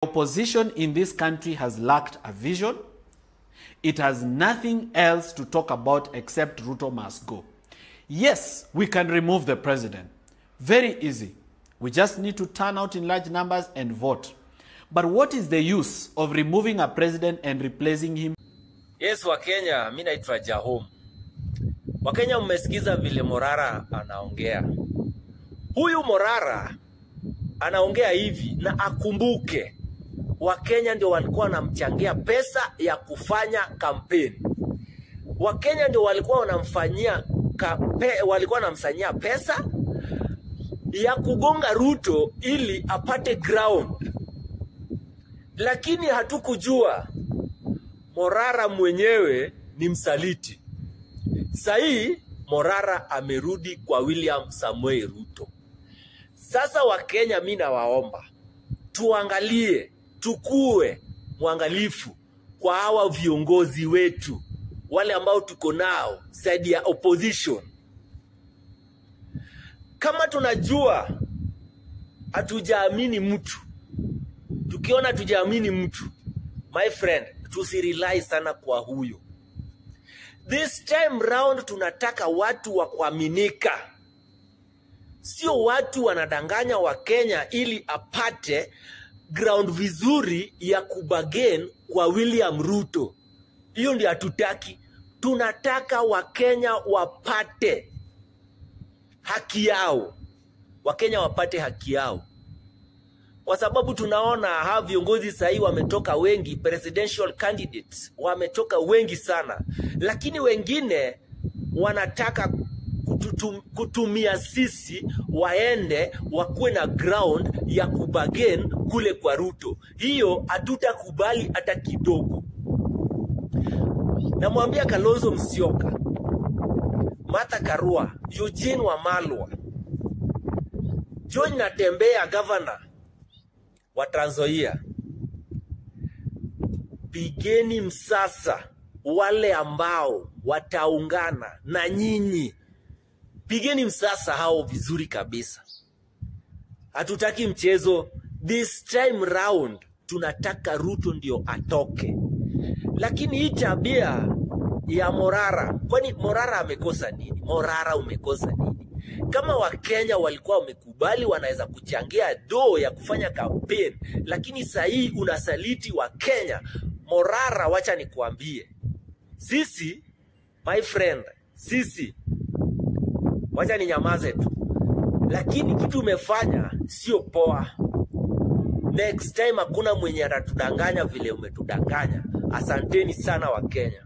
Opposition in this country has lacked a vision. It has nothing else to talk about except Ruto must go. Yes, we can remove the president. Very easy. We just need to turn out in large numbers and vote. But what is the use of removing a president and replacing him? Yes, Wakenya, mimi naitwa Jahom. Wakenya mmesikiza vile Morara anaongea. Huyu Morara anaongea hivi na akumbuke Wakenya ndio walikuwa wanamchangia pesa ya kufanya kampeni. Wakenya ndio walikuwa wanamsanyia pesa ya kugonga Ruto ili apate ground. Lakini hatukujua Morara mwenyewe ni msaliti. Sahi Morara amerudi kwa William Samoei Ruto. Sasa Wakenya mimi nawaomba tuangalie, tukue mwangalifu kwa hawa viongozi wetu wale ambao tuko nao side ya opposition. Kama tunajua hatujaamini mtu, tukiona hatujaamini mtu, my friend, tusirely sana kwa huyo. This time round tunataka watu wa kuaminika. Sio watu wanadanganya Wakenya ili apate ground vizuri ya kubagain kwa William Ruto. Hiyo ndio hatutaki. Tunataka Wakenya wapate haki yao. Wakenya wapate haki yao. Kwa sababu tunaona hawa viongozi sahi wametoka wengi, presidential candidates wametoka wengi sana. Lakini wengine wanataka kutumia sisi waende wakuwe na ground ya kubagain kule kwa Ruto. Hiyo hatutakubali hata kidogo. Namwambia Kalonzo Musyoka, Martha Karua, Eugene Wamalwa, John Natembeya governor wa Trans Nzoia, pigeni msasa wale ambao wataungana na nyinyi. Pigeni msasa hao vizuri kabisa. Hatutaki mchezo. This time round tunataka Ruto ndio atoke. Lakini hii tabia ya Morara, kwani Morara amekosa nini? Morara umekosa nini? Kama Wakenya walikuwa wamekubali wanaweza kuchangia doo ya kufanya campaign, lakini sahi unasaliti Wakenya. Morara, wacha nikuambie. Sisi, my friend, sisi wacha ni nyamaze tu. Lakini kitu umefanya sio poa. Next time hakuna mwenye atatudanganya vile umetudanganya. Asanteni sana Wakenya.